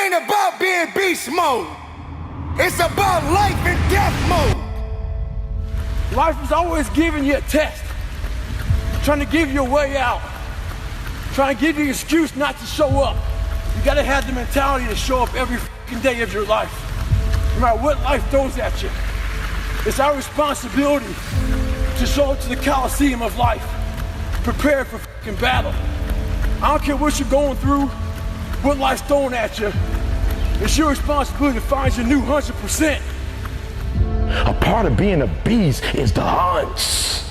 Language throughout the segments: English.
ain't about being beast mode. It's about life and death mode. Life is always giving you a test, trying to give you a way out, trying to give you an excuse not to show up. You gotta have the mentality to show up every fucking day of your life, no matter what life throws at you. It's our responsibility to show up to the Coliseum of life, prepared for fucking battle. I don't care what you're going through, what life's throwing at you. It's your responsibility to find your new 100%. A part of being a beast is the hunts.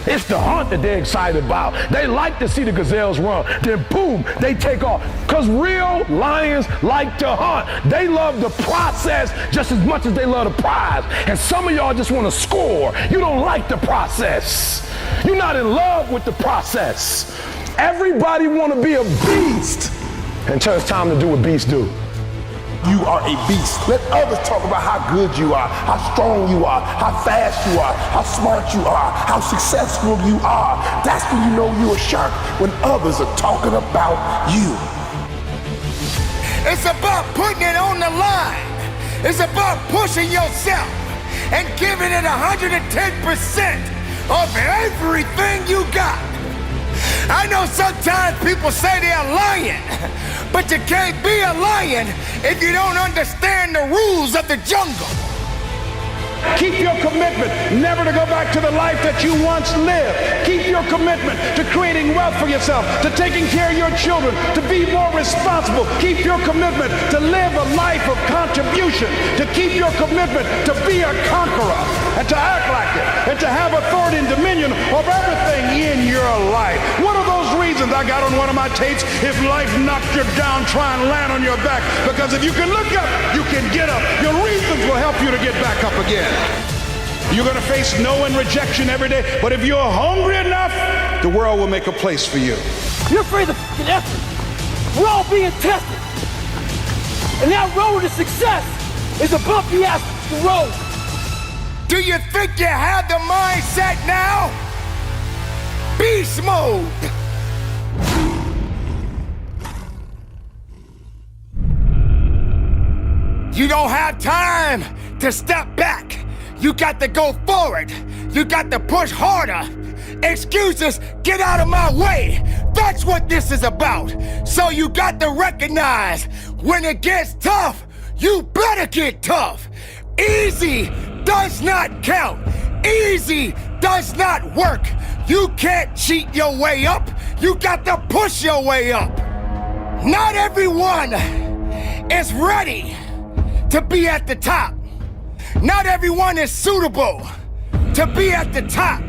It's the hunt that they're excited about. They like to see the gazelles run. Then boom, they take off. Because real lions like to hunt. They love the process just as much as they love the prize. And some of y'all just want to score. You don't like the process. You're not in love with the process. Everybody want to be a beast until it's time to do what beasts do. You are a beast. Let others talk about how good you are, how strong you are, how fast you are, how smart you are, how successful you are. That's when you know you're a shark, when others are talking about you. It's about putting it on the line. It's about pushing yourself and giving it 110% of everything you got. I know sometimes people say they're lying, but you can't be a lion if you don't understand the rules of the jungle. Keep your commitment never to go back to the life that you once lived. Keep your commitment to creating wealth for yourself, to taking care of your children, to be more responsible. Keep your commitment to live a life of contribution, to keep your commitment to be a conqueror and to act like it and to have authority and dominion over everything in your life. What are those reasons I got on one of my tapes? If life knocked you down, try and land on your back, because if you can look up, you can get up. Your reasons will help you to get back up again. You're gonna face no and rejection every day, but if you're hungry enough, the world will make a place for you. You're afraid of fucking effort. We're all being tested. And that road to success is a bumpy ass road. Do you think you have the mindset now? Beast mode. You don't have time to step back. You got to go forward. You got to push harder. Excuses, get out of my way. That's what this is about. So you got to recognize when it gets tough, you better get tough. Easy does not count. Easy does not work. You can't cheat your way up. You got to push your way up. Not everyone is ready to be at the top. Not everyone is suitable to be at the top.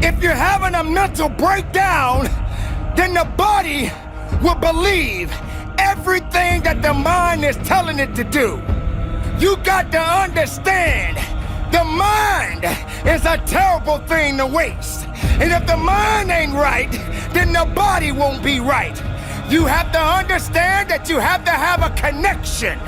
If you're having a mental breakdown, then the body will believe everything that the mind is telling it to do. You got to understand, the mind is a terrible thing to waste. And if the mind ain't right, then the body won't be right. You have to understand that you have to have a connection.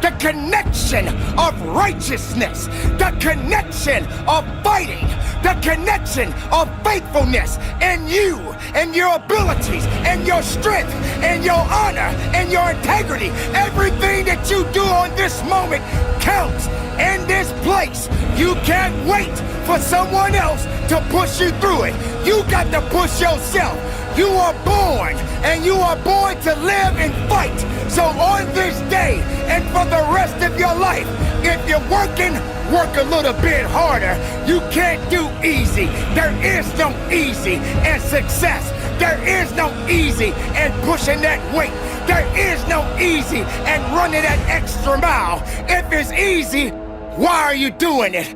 The connection of righteousness. The connection of fighting. The connection of faithfulness. And you, and your abilities, and your strength, and your honor, and your integrity. Everything that you do on this moment counts in this place. You can't wait for someone else to push you through it. You got to push yourself. You are born, and you are born to live and fight. So on this day, and for the rest of your life, if you're working, work a little bit harder. You can't do easy. There is no easy in success. There is no easy in pushing that weight. There is no easy in running that extra mile. If it's easy, why are you doing it?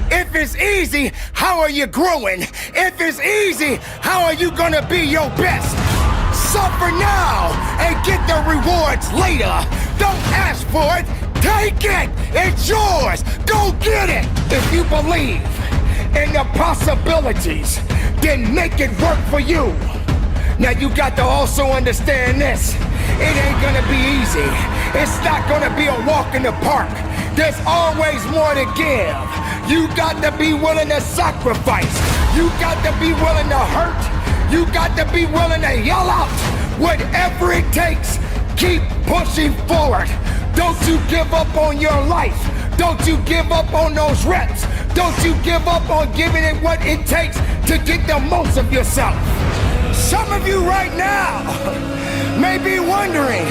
If it's easy, how are you growing? If it's easy, how are you gonna be your best? Suffer now and get the rewards later. Don't ask for it, take it. It's yours, go get it. If you believe in the possibilities, then make it work for you. Now you got to also understand this. It ain't gonna be easy. It's not gonna be a walk in the park. There's always more to give. You got to be willing to sacrifice. You got to be willing to hurt. You got to be willing to yell out. Whatever it takes, Keep pushing forward. Don't you give up on your life. Don't you give up on those reps. Don't you give up on giving it what it takes to get the most of yourself. Some of you right now may be wondering,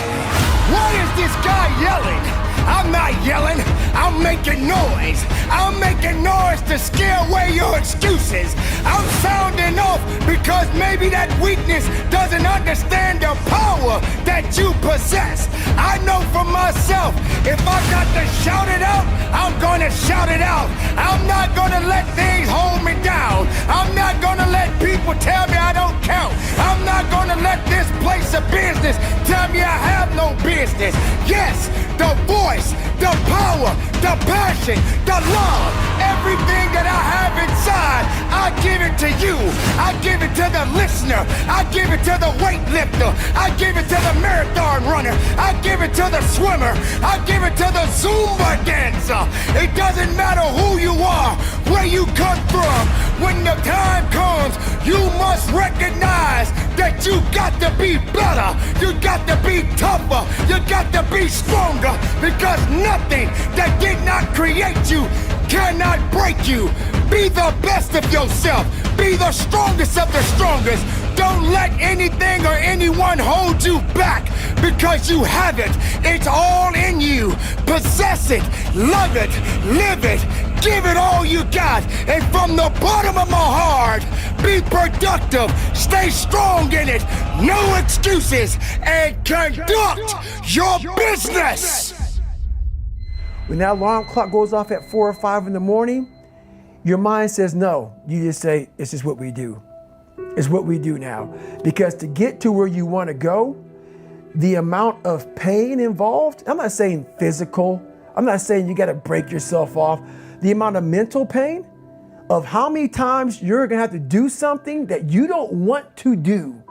why is this guy yelling? I'm not yelling, I'm making noise. I'm making noise to scare away your excuses. I'm sounding off because maybe that weakness doesn't understand the power that you possess. I know for myself, if I got to shout it out, I'm gonna shout it out. I'm not gonna let things hold me down. I'm not gonna let people tell me I don't count. I'm not gonna let this place of business tell me I have no business. Yes, the voice, the power, the passion, the love, everything that I have inside, I give it to you. I give it to the listener. I give it to the weightlifter. I give it to the marathon runner. I give it to the swimmer. I give it to the Zumba dancer. It doesn't matter who you are, where you come from. When the time comes, you must recognize that you got to be better. You got to be tougher. You got to be stronger, because nothing that did not create you cannot break you. Be the best of yourself. Be the strongest of the strongest. Don't let anything or anyone hold you back, because you have it. It's all in you. Possess it, love it, live it, give it all you got. And from the bottom of my heart, be productive, stay strong in it, no excuses, and conduct your business. When that alarm clock goes off at 4 or 5 in the morning, your mind says no. You just say, it's just what we do. It's what we do now. Because to get to where you want to go, the amount of pain involved, I'm not saying physical, I'm not saying you got to break yourself off. The amount of mental pain of how many times you're going to have to do something that you don't want to do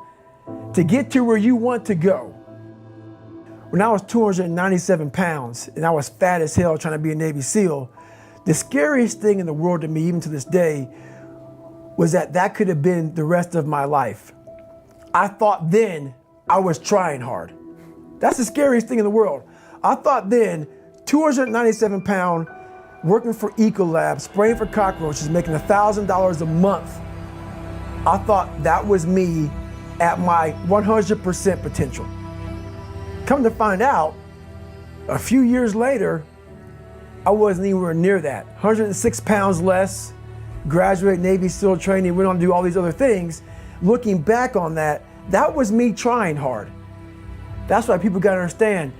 to get to where you want to go. When I was 297 pounds and I was fat as hell trying to be a Navy SEAL, the scariest thing in the world to me, even to this day, was that could have been the rest of my life. I thought then I was trying hard. That's the scariest thing in the world. I thought then, 297 pound, working for Ecolab, spraying for cockroaches, making $1,000 a month. I thought that was me at my 100% potential. Come to find out, a few years later, I wasn't anywhere near that. 106 pounds less, graduate Navy SEAL training, went on to do all these other things. Looking back on that, that was me trying hard. That's why people gotta understand,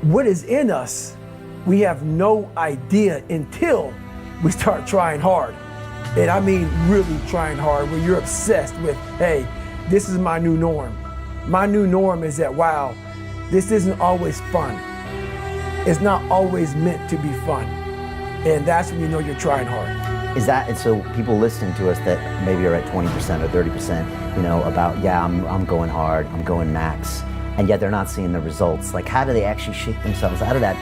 what is in us, we have no idea until we start trying hard. And I mean really trying hard, where you're obsessed with, hey, this is my new norm. My new norm is that, wow, this isn't always fun. It's not always meant to be fun. And that's when you know you're trying hard. Is that, and so people listening to us that maybe are at 20% or 30%, you know, about, yeah, I'm going hard, I'm going max, and yet they're not seeing the results. Like, how do they actually shake themselves out of that?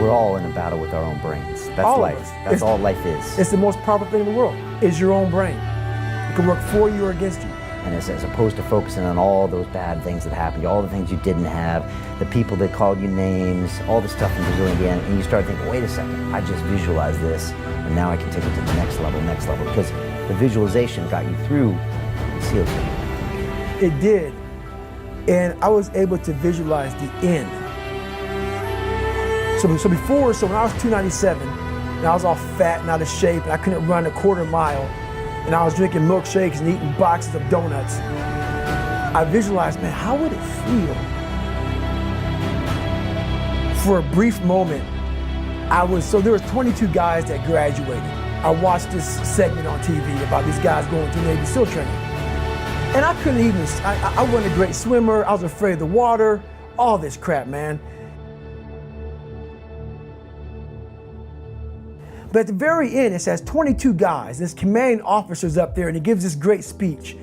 We're all in a battle with our own brains. That's all life. That's all life is. It's the most powerful thing in the world, is your own brain. It can work for you or against you. And as opposed to focusing on all those bad things that happened, all the things you didn't have, the people that called you names, all the stuff in Brazil, Indiana, and you start thinking, wait a second, I just visualized this, and now I can take it to the next level, because the visualization got you through the SEAL training. It did, and I was able to visualize the end. So when I was 297, and I was all fat and out of shape, and I couldn't run a quarter mile, and I was drinking milkshakes and eating boxes of donuts, I visualized, man, how would it feel? For a brief moment, there was 22 guys that graduated. I watched this segment on TV about these guys going through Navy SEAL training. And I couldn't even, I wasn't a great swimmer, I was afraid of the water, all this crap, man. But at the very end, it says 22 guys. This commanding officer's up there and he gives this great speech.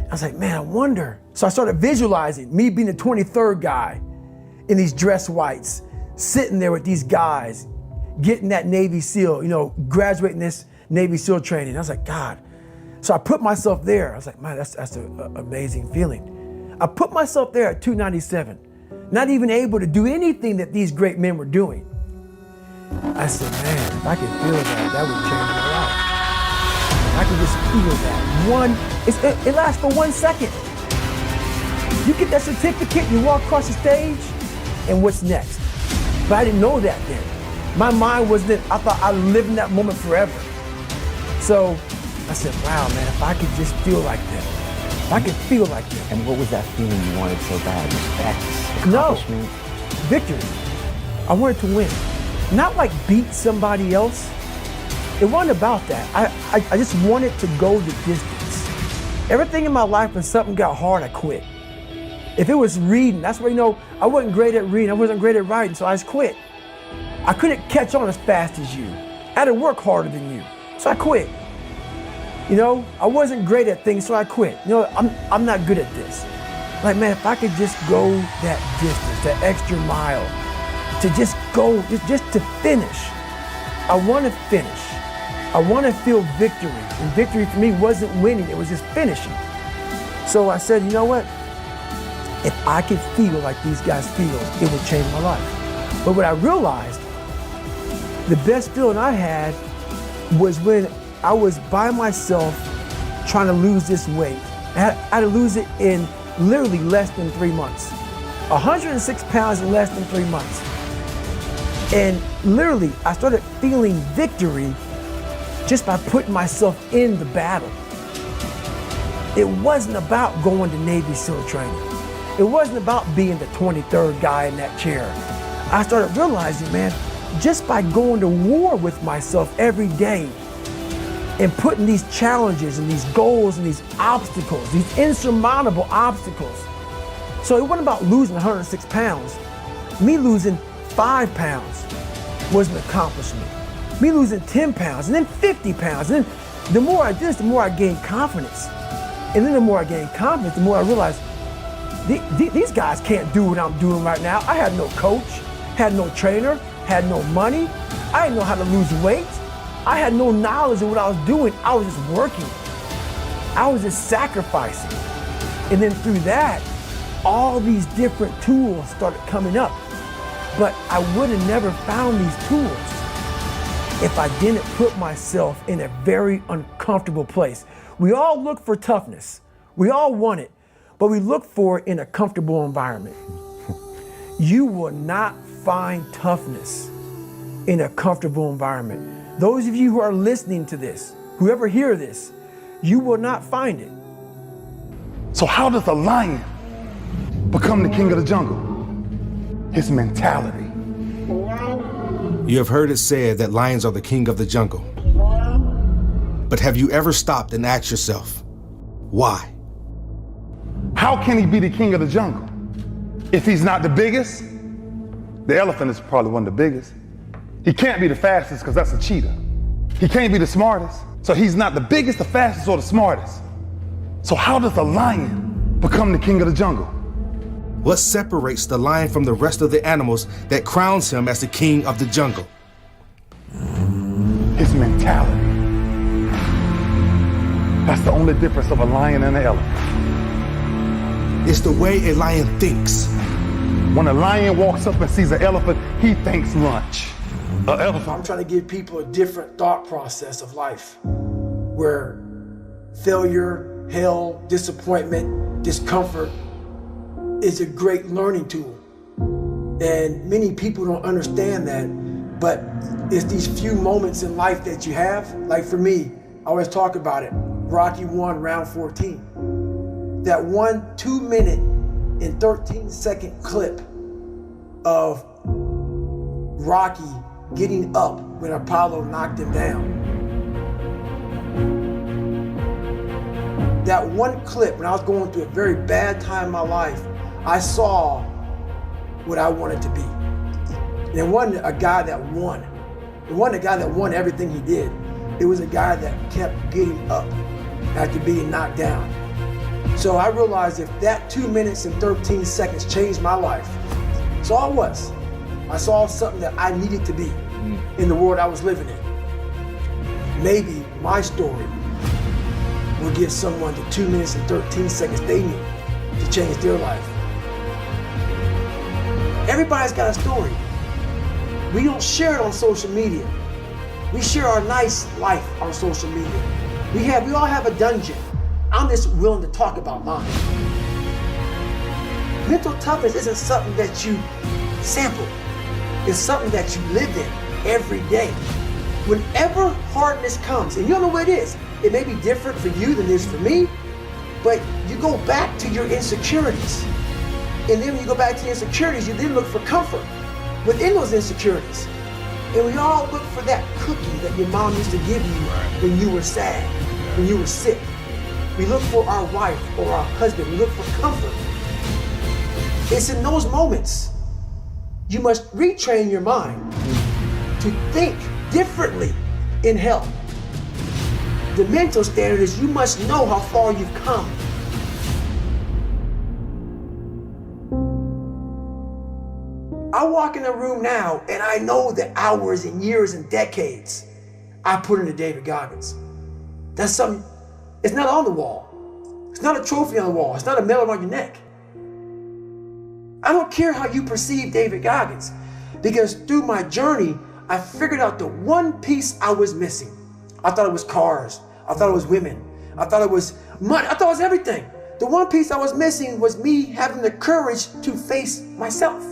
I was like, man, I wonder. So I started visualizing me being the 23rd guy in these dress whites, sitting there with these guys, getting that Navy SEAL, graduating this Navy SEAL training. I was like, God. So I put myself there. I was like, man, that's an amazing feeling. I put myself there at 297. not even able to do anything that these great men were doing. I said, man, if I could feel that would change my life. If I could just feel that. It lasts for 1 second. You get that certificate, you walk across the stage, and what's next? But I didn't know that then. My mind was that I thought I'd live in that moment forever. So I said, wow, man, if I could just feel like that. If I could feel like that. And what was that feeling you wanted so bad? Respect? No, Accomplishment? victory. I wanted to win. Not like beat somebody else. It wasn't about that. I just wanted to go the distance. Everything in my life, when something got hard, I quit. If it was reading, that's where, I wasn't great at reading, I wasn't great at writing, so I just quit. I couldn't catch on as fast as you. I had to work harder than you, so I quit. I wasn't great at things, so I quit. I'm not good at this. Like, man, if I could just go that distance, that extra mile, to just go, just to finish. I want to finish. I want to feel victory. And victory for me wasn't winning, it was just finishing. So I said, you know what? If I could feel like these guys feel, it would change my life. But what I realized, the best feeling I had was when I was by myself trying to lose this weight. I had to lose it in literally less than 3 months. 106 pounds in less than 3 months. And literally, I started feeling victory just by putting myself in the battle. It wasn't about going to Navy SEAL training. It wasn't about being the 23rd guy in that chair. I started realizing, man, just by going to war with myself every day and putting these challenges and these goals and these obstacles, these insurmountable obstacles. So it wasn't about losing 106 pounds. Me losing 5 pounds was an accomplishment. Me losing 10 pounds and then 50 pounds. And then the more I did this, the more I gained confidence. And then the more I gained confidence, the more I realized these guys can't do what I'm doing right now. I had no coach, had no trainer, had no money. I didn't know how to lose weight. I had no knowledge of what I was doing. I was just working. I was just sacrificing. And then through that, all these different tools started coming up. But I would have never found these tools if I didn't put myself in a very uncomfortable place. We all look for toughness. We all want it, but we look for it in a comfortable environment. You will not find toughness in a comfortable environment. Those of you who are listening to this, whoever hear this, you will not find it. So how does a lion become the king of the jungle? His mentality. You have heard it said that lions are the king of the jungle. But have you ever stopped and asked yourself, why? How can he be the king of the jungle if he's not the biggest? The elephant is probably one of the biggest. He can't be the fastest because that's a cheetah. He can't be the smartest. So he's not the biggest, the fastest, or the smartest. So how does a lion become the king of the jungle? What separates the lion from the rest of the animals that crowns him as the king of the jungle? His mentality. That's the only difference of a lion and an elephant. It's the way a lion thinks. When a lion walks up and sees an elephant, he thinks lunch. An elephant. I'm trying to give people a different thought process of life where failure, hell, disappointment, discomfort is a great learning tool. And many people don't understand that, but it's these few moments in life that you have. Like for me, I always talk about it, Rocky 1, round 14. That 1 2-minute and 13-second clip of Rocky getting up when Apollo knocked him down. That one clip, when I was going through a very bad time in my life, I saw what I wanted to be. And it wasn't a guy that won. It wasn't a guy that won everything he did. It was a guy that kept getting up after being knocked down. So I realized if that 2 minutes and 13 seconds changed my life, that's all it was. I saw something that I needed to be in the world I was living in. Maybe my story will give someone the 2 minutes and 13 seconds they need to change their life. Everybody's got a story. We don't share it on social media. We share our nice life on social media. We all have a dungeon. I'm just willing to talk about mine. Mental toughness isn't something that you sample. It's something that you live in every day. Whenever hardness comes, and you don't know what it is, it may be different for you than it is for me, but you go back to your insecurities. And then when you go back to your insecurities, you then look for comfort within those insecurities. And we all look for that cookie that your mom used to give you when you were sad, when you were sick. We look for our wife or our husband. We look for comfort. It's in those moments you must retrain your mind to think differently in hell. The mental standard is you must know how far you've come. I walk in a room now and I know the hours and years and decades I put into David Goggins. That's something, it's not on the wall. It's not a trophy on the wall. It's not a medal around your neck. I don't care how you perceive David Goggins, because through my journey, I figured out the one piece I was missing. I thought it was cars. I thought it was women. I thought it was money. I thought it was everything. The one piece I was missing was me having the courage to face myself.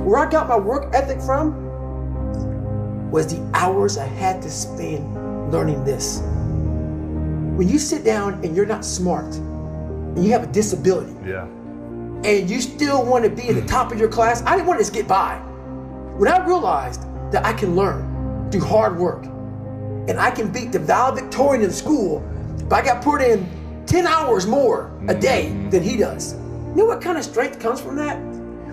Where I got my work ethic from was the hours I had to spend learning this. When you sit down and you're not smart, and you have a disability, and you still want to be at the top of your class, I didn't want to just get by. When I realized that I can learn through hard work, and I can beat the valedictorian in school, but I got put in 10 hours more a day than he does. You know what kind of strength comes from that?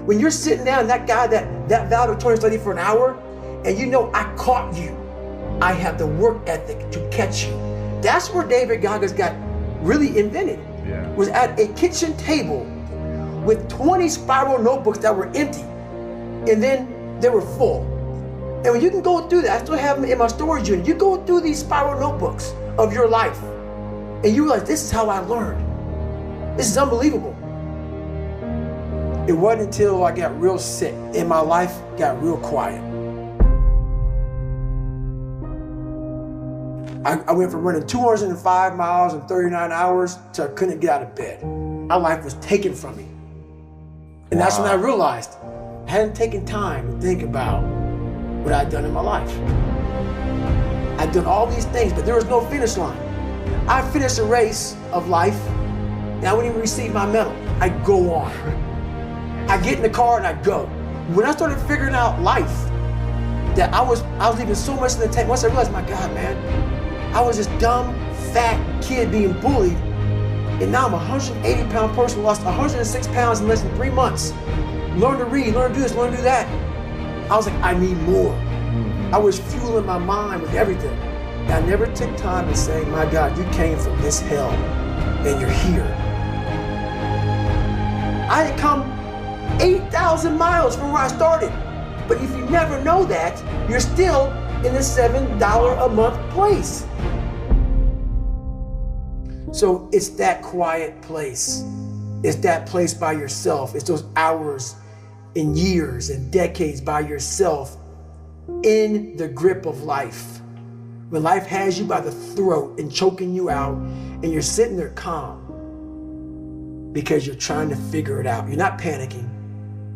When you're sitting down, that guy that valedictorian studied for an hour, and you know I caught you. I have the work ethic to catch you. That's where David Goggins got really invented. Was at a kitchen table with 20 spiral notebooks that were empty, and then they were full. And when you can go through that, I still have them in my storage unit. You go through these spiral notebooks of your life, and you realize this is how I learned. This is unbelievable. It wasn't until I got real sick and my life got real quiet. I went from running 205 miles in 39 hours to I couldn't get out of bed. My life was taken from me. And that's when I realized I hadn't taken time to think about what I'd done in my life. I'd done all these things, but there was no finish line. I finished a race of life, and I wouldn't even receive my medal. I'd go on. I get in the car and I go. When I started figuring out life, that I was leaving so much in the tank. Once I realized, my God, man, I was this dumb, fat kid being bullied, and now I'm a 180-pound person who lost 106 pounds in less than 3 months. Learn to read, learn to do this, learn to do that. I was like, I need more. I was fueling my mind with everything. And I never took time to say, my God, you came from this hell, and you're here. I had come 8,000 miles from where I started. But if you never know that, you're still in the $7 a month place. So it's that quiet place. It's that place by yourself. It's those hours and years and decades by yourself in the grip of life. When life has you by the throat and choking you out, and you're sitting there calm because you're trying to figure it out. You're not panicking.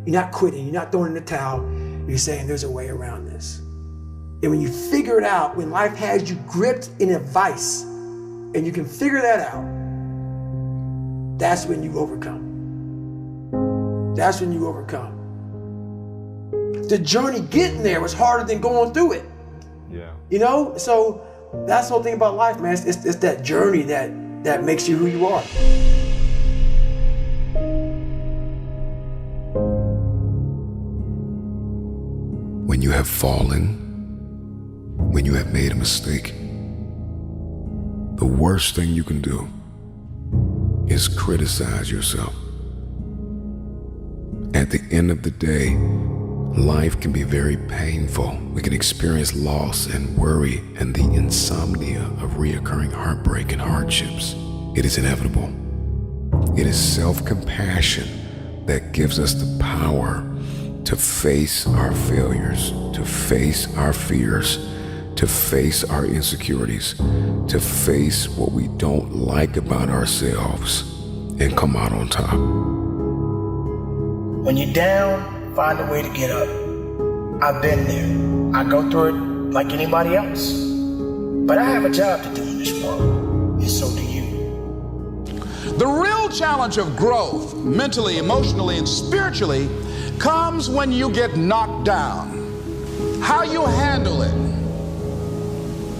You're not quitting. You're not throwing in the towel. You're saying there's a way around this. And when you figure it out, when life has you gripped in a vice, and you can figure that out, that's when you overcome. That's when you overcome. The journey getting there was harder than going through it. Yeah. You know? So that's the whole thing about life, man. It's that journey that makes you who you are. When you have fallen, when you have made a mistake, the worst thing you can do is criticize yourself. At the end of the day, life can be very painful. We can experience loss and worry and the insomnia of reoccurring heartbreak and hardships. It is inevitable. It is self-compassion that gives us the power to face our failures, to face our fears, to face our insecurities, to face what we don't like about ourselves and come out on top. When you're down, find a way to get up. I've been there. I go through it like anybody else. But I have a job to do in this world, and so do you. The real challenge of growth, mentally, emotionally, and spiritually, comes when you get knocked down. How you handle it,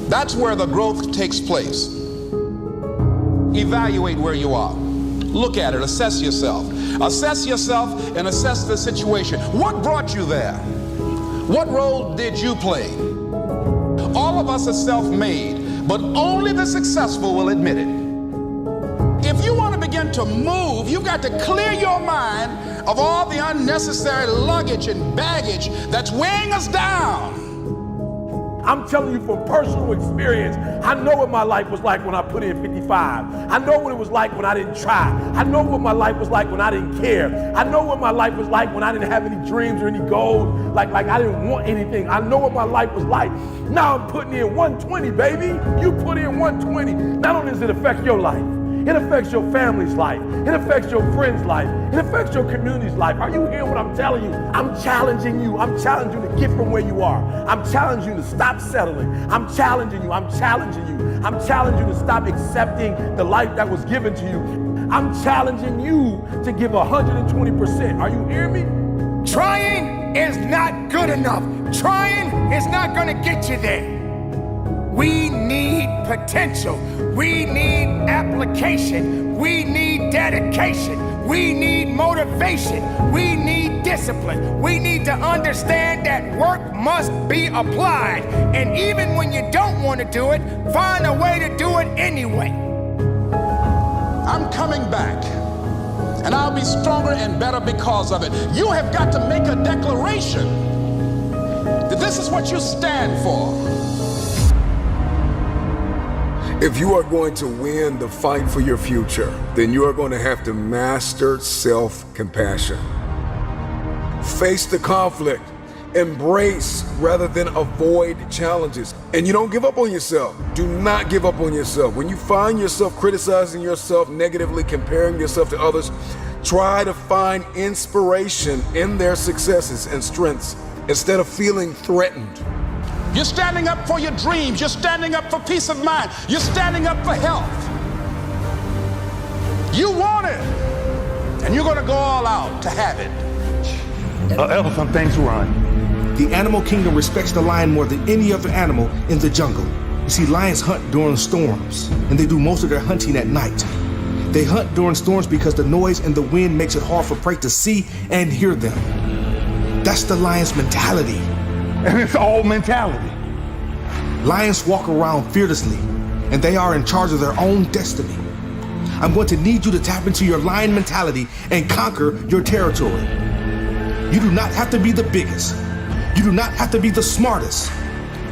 that's where the growth takes place. Evaluate where you are. Look at it, assess yourself. Assess yourself and assess the situation. What brought you there? What role did you play? All of us are self-made, but only the successful will admit it. If you want to begin to move, you've got to clear your mind of all the unnecessary luggage and baggage that's weighing us down. I'm telling you from personal experience, I know what my life was like when I put in 55. I know what it was like when I didn't try. I know what my life was like when I didn't care. I know what my life was like when I didn't have any dreams or any goals, like I didn't want anything. I know what my life was like. Now I'm putting in 120, baby. You put in 120. Not only does it affect your life, it affects your family's life. It affects your friend's life. It affects your community's life. Are you hearing what I'm telling you? I'm challenging you. I'm challenging you to get from where you are. I'm challenging you to stop settling. I'm challenging you. I'm challenging you. I'm challenging you to stop accepting the life that was given to you. I'm challenging you to give 120%. Are you hearing me? Trying is not good enough. Trying is not gonna get you there. We need potential. We need application. We need dedication. We need motivation. We need discipline. We need to understand that work must be applied. And even when you don't want to do it, find a way to do it anyway. I'm coming back, and I'll be stronger and better because of it. You have got to make a declaration that this is what you stand for. If you are going to win the fight for your future, then you are going to have to master self-compassion. Face the conflict, embrace rather than avoid challenges. And you don't give up on yourself. Do not give up on yourself. When you find yourself criticizing yourself negatively, comparing yourself to others, try to find inspiration in their successes and strengths instead of feeling threatened. You're standing up for your dreams. You're standing up for peace of mind. You're standing up for health. You want it, and you're going to go all out to have it. Elephant things run. The animal kingdom respects the lion more than any other animal in the jungle. You see, lions hunt during storms, and they do most of their hunting at night. They hunt during storms because the noise and the wind makes it hard for prey to see and hear them. That's the lion's mentality. And it's all mentality. Lions walk around fearlessly, and they are in charge of their own destiny. I'm going to need you to tap into your lion mentality and conquer your territory. You do not have to be the biggest. You do not have to be the smartest.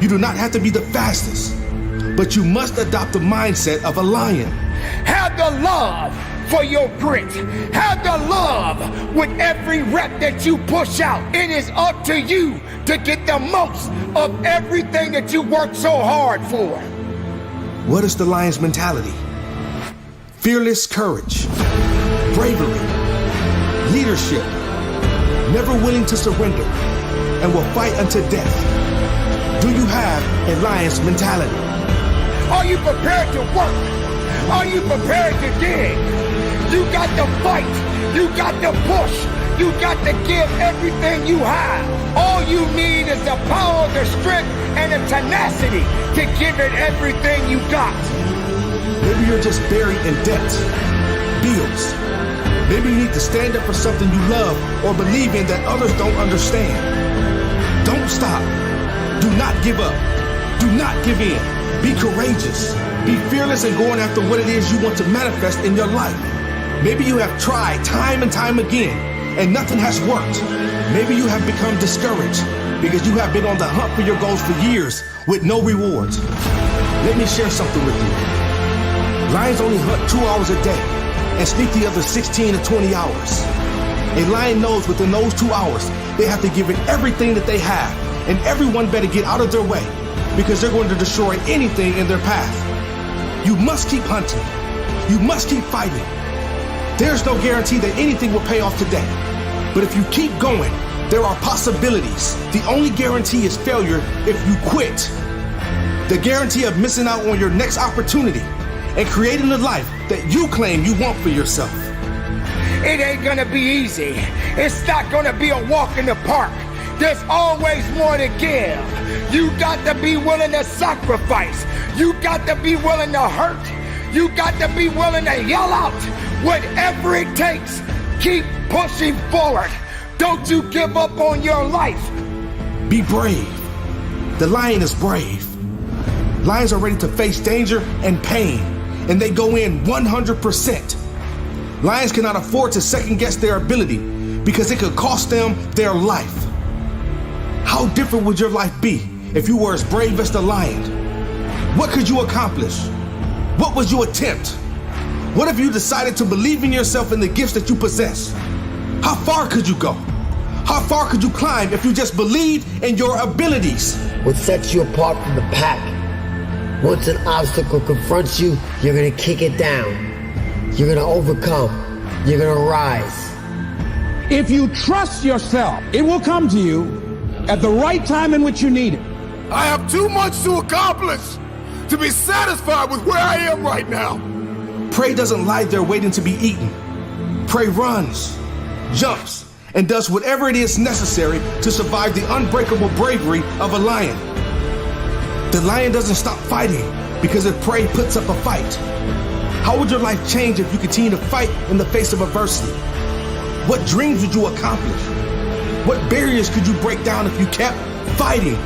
You do not have to be the fastest. But you must adopt the mindset of a lion. Have the love for your grit. Have the love with every rep that you push out. It is up to you to get the most of everything that you worked so hard for. What is the lion's mentality? Fearless courage, bravery, leadership, never willing to surrender, and will fight unto death. Do you have a lion's mentality? Are you prepared to work? Are you prepared to dig? You got to fight. You got to push. You got to give everything you have. All you need is the power, the strength, and the tenacity to give it everything you got. Maybe you're just buried in debt, bills. Maybe you need to stand up for something you love or believe in that others don't understand. Don't stop. Do not give up. Do not give in. Be courageous. Be fearless in going after what it is you want to manifest in your life. Maybe you have tried time and time again, and nothing has worked. Maybe you have become discouraged because you have been on the hunt for your goals for years with no rewards. Let me share something with you. Lions only hunt 2 hours a day and sleep the other 16 to 20 hours. A lion knows within those 2 hours, they have to give it everything that they have, and everyone better get out of their way because they're going to destroy anything in their path. You must keep hunting. You must keep fighting. There's no guarantee that anything will pay off today. But if you keep going, there are possibilities. The only guarantee is failure if you quit. The guarantee of missing out on your next opportunity and creating the life that you claim you want for yourself. It ain't gonna be easy. It's not gonna be a walk in the park. There's always more to give. You got to be willing to sacrifice. You got to be willing to hurt. You got to be willing to yell out. Whatever it takes, keep pushing forward. Don't you give up on your life. Be brave. The lion is brave. Lions are ready to face danger and pain, and they go in 100%. Lions cannot afford to second guess their ability because it could cost them their life. How different would your life be if you were as brave as the lion? What could you accomplish? What would you attempt? What if you decided to believe in yourself and the gifts that you possess? How far could you go? How far could you climb if you just believed in your abilities? What sets you apart from the pack? Once an obstacle confronts you, you're gonna kick it down. You're gonna overcome. You're gonna rise. If you trust yourself, it will come to you at the right time in which you need it. I have too much to accomplish to be satisfied with where I am right now. Prey doesn't lie there waiting to be eaten. Prey runs, jumps, and does whatever it is necessary to survive the unbreakable bravery of a lion. The lion doesn't stop fighting because if prey puts up a fight. How would your life change if you continue to fight in the face of adversity? What dreams would you accomplish? What barriers could you break down if you kept fighting,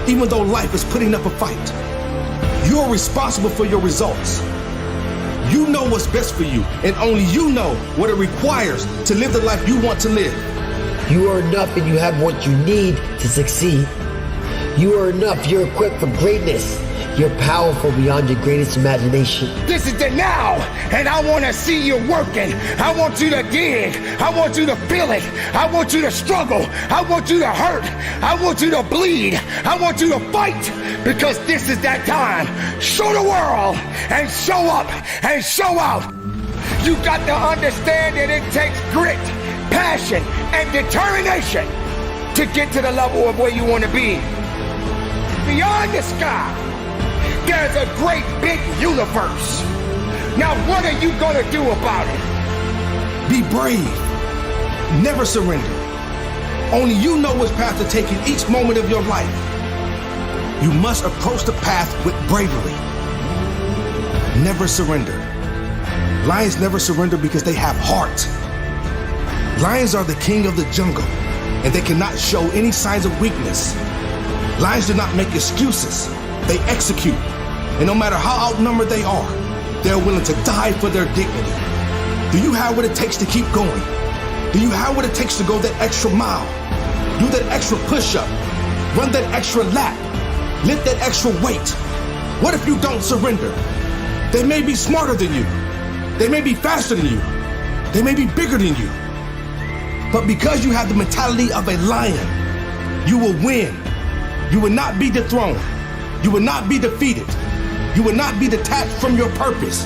even though life is putting up a fight? You're responsible for your results. You know what's best for you, and only you know what it requires to live the life you want to live. You are enough and you have what you need to succeed. You are enough. You're equipped for greatness. You're powerful beyond your greatest imagination. This is the now, and I want to see you working. I want you to dig. I want you to feel it. I want you to struggle. I want you to hurt. I want you to bleed. I want you to fight, because this is that time. Show the world and show up and show out. You got to understand that it takes grit, passion, and determination to get to the level of where you want to be. Beyond the sky, there's a great big universe. Now what are you gonna do about it? Be brave. Never surrender. Only you know which path to take in each moment of your life. You must approach the path with bravery. Never surrender. Lions never surrender because they have heart. Lions are the king of the jungle, and they cannot show any signs of weakness. Lions do not make excuses. They execute. And no matter how outnumbered they are, they're willing to die for their dignity. Do you have what it takes to keep going? Do you have what it takes to go that extra mile? Do that extra push-up? Run that extra lap? Lift that extra weight? What if you don't surrender? They may be smarter than you. They may be faster than you. They may be bigger than you. But because you have the mentality of a lion, you will win. You will not be dethroned. You will not be defeated. You will not be detached from your purpose.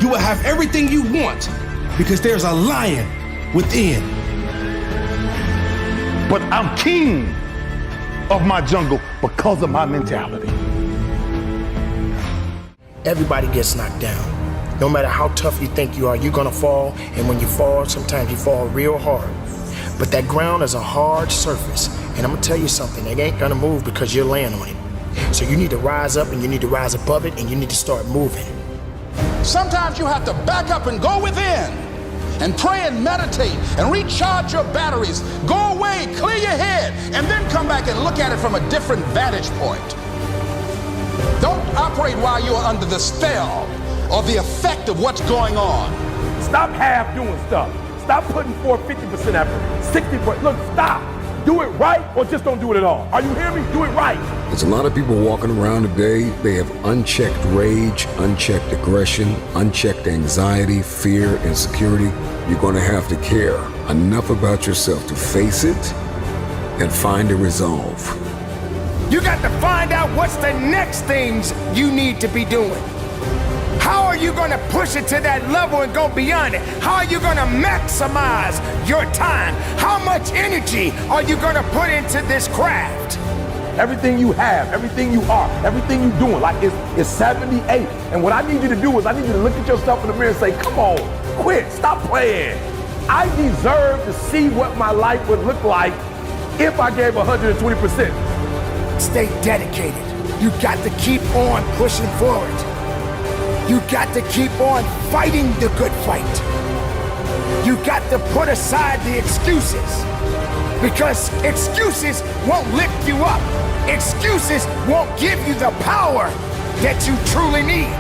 You will have everything you want because there's a lion within. But I'm king of my jungle because of my mentality. Everybody gets knocked down. No matter how tough you think you are, you're gonna fall. And when you fall, sometimes you fall real hard. But that ground is a hard surface. And I'm gonna tell you something, it ain't gonna move because you're laying on it. So you need to rise up and you need to rise above it and you need to start moving. Sometimes you have to back up and go within and pray and meditate and recharge your batteries. Go away, clear your head, and then come back and look at it from a different vantage point. Don't operate while you're under the spell or the effect of what's going on. Stop half doing stuff. Stop putting forth 50% effort, 60%. Look, stop. Do it right or just don't do it at all. Are you hearing me? Do it right. There's a lot of people walking around today, they have unchecked rage, unchecked aggression, unchecked anxiety, fear, insecurity. You're going to have to care enough about yourself to face it and find a resolve. You got to find out what's the next things you need to be doing. How are you going to push it to that level and go beyond it? How are you going to maximize your time? How much energy are you going to put into this craft? Everything you have, everything you are, everything you're doing, like it's 78. And what I need you to do is I need you to look at yourself in the mirror and say, come on, quit, stop playing. I deserve to see what my life would look like if I gave 120%. Stay dedicated. You got to keep on pushing forward. You got to keep on fighting the good fight. You got to put aside the excuses, because excuses won't lift you up. Excuses won't give you the power that you truly need.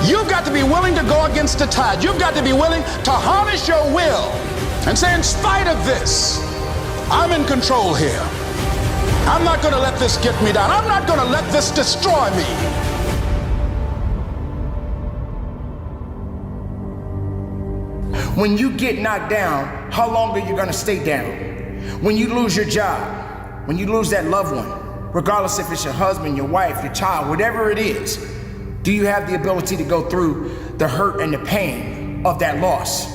You've got to be willing to go against the tide. You've got to be willing to harness your will and say, in spite of this, I'm in control here. I'm not going to let this get me down. I'm not going to let this destroy me. When you get knocked down, how long are you gonna stay down? When you lose your job, when you lose that loved one, regardless if it's your husband, your wife, your child, whatever it is, do you have the ability to go through the hurt and the pain of that loss?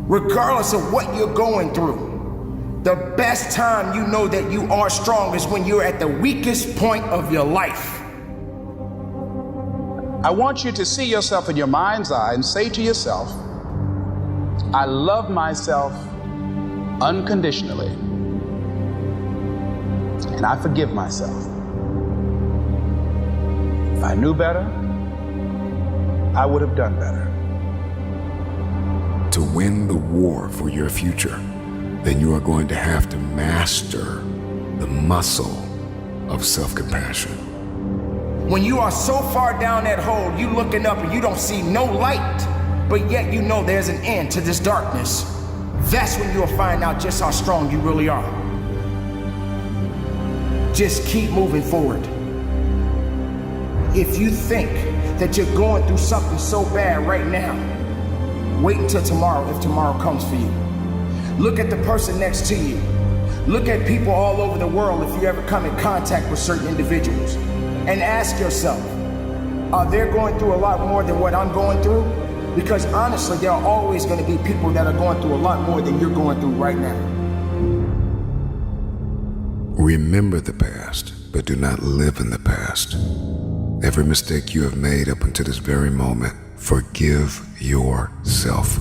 Regardless of what you're going through, the best time you know that you are strong is when you're at the weakest point of your life. I want you to see yourself in your mind's eye and say to yourself, I love myself unconditionally, and I forgive myself. If I knew better, I would have done better. To win the war for your future, then you are going to have to master the muscle of self-compassion. When you are so far down that hole, you looking up and you don't see no light, but yet you know there's an end to this darkness. That's when you'll find out just how strong you really are. Just keep moving forward. If you think that you're going through something so bad right now, wait until tomorrow if tomorrow comes for you. Look at the person next to you. Look at people all over the world if you ever come in contact with certain individuals. And ask yourself, are they going through a lot more than what I'm going through? Because honestly, there are always going to be people that are going through a lot more than you're going through right now. Remember the past, but do not live in the past. Every mistake you have made up until this very moment, forgive yourself.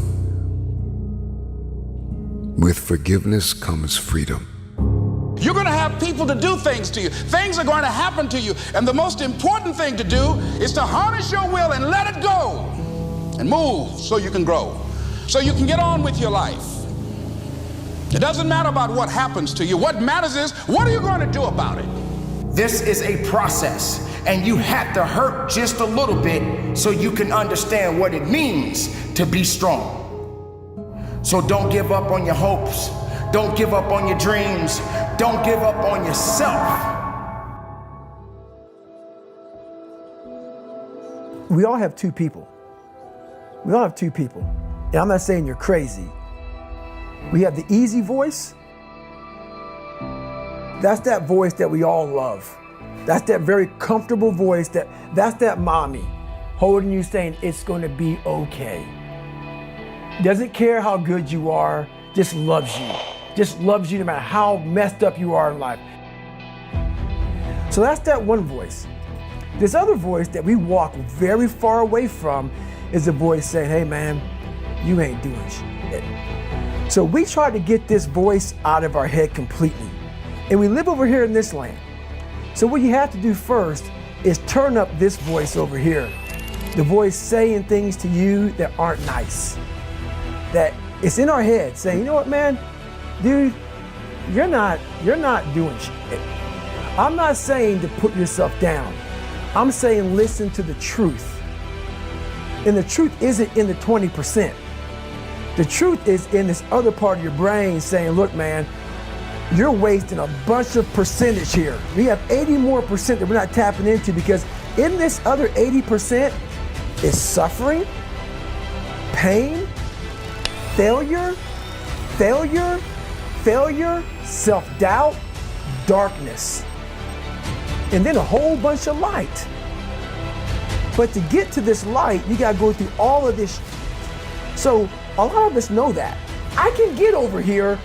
With forgiveness comes freedom. You're going to have people to do things to you. Things are going to happen to you. And the most important thing to do is to harness your will and let it go. And move so you can grow. So you can get on with your life. It doesn't matter about what happens to you. What matters is, what are you going to do about it? This is a process, and you have to hurt just a little bit so you can understand what it means to be strong. So don't give up on your hopes. Don't give up on your dreams. Don't give up on yourself. We all have two people. We all have two people. And I'm not saying you're crazy. We have the easy voice. That's that voice that we all love. That's that very comfortable voice that's that mommy holding you saying it's going to be okay. Doesn't care how good you are, just loves you. Just loves you no matter how messed up you are in life. So that's that one voice. This other voice that we walk very far away from is a voice saying, hey man, you ain't doing shit. So we try to get this voice out of our head completely. And we live over here in this land. So what you have to do first is turn up this voice over here. The voice saying things to you that aren't nice. That it's in our head saying, you know what, man? Dude, you're not doing shit. I'm not saying to put yourself down. I'm saying listen to the truth. And the truth isn't in the 20%. The truth is in this other part of your brain saying, look, man, you're wasting a bunch of percentage here. We have 80 more percent that we're not tapping into, because in this other 80% is suffering, pain, failure, self-doubt, darkness, and then a whole bunch of light. But to get to this light, you gotta go through all of this. So a lot of us know that. I can get over here,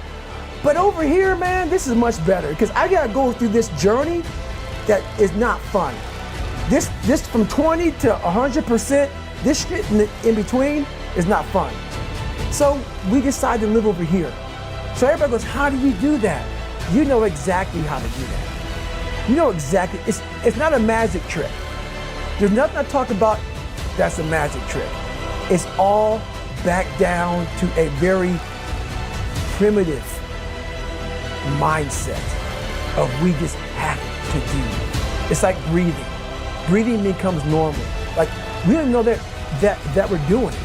but over here, man, this is much better, because I gotta go through this journey that is not fun. This from 20 to 100%, this shit in between is not fun. So we decide to live over here. So everybody goes, how do you do that? You know exactly how to do that. You know exactly, it's not a magic trick. There's nothing I talk about that's a magic trick. It's all back down to a very primitive mindset of we just have to do. It's like breathing. Breathing becomes normal. Like, we don't know that we're doing it.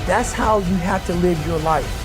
That's how you have to live your life.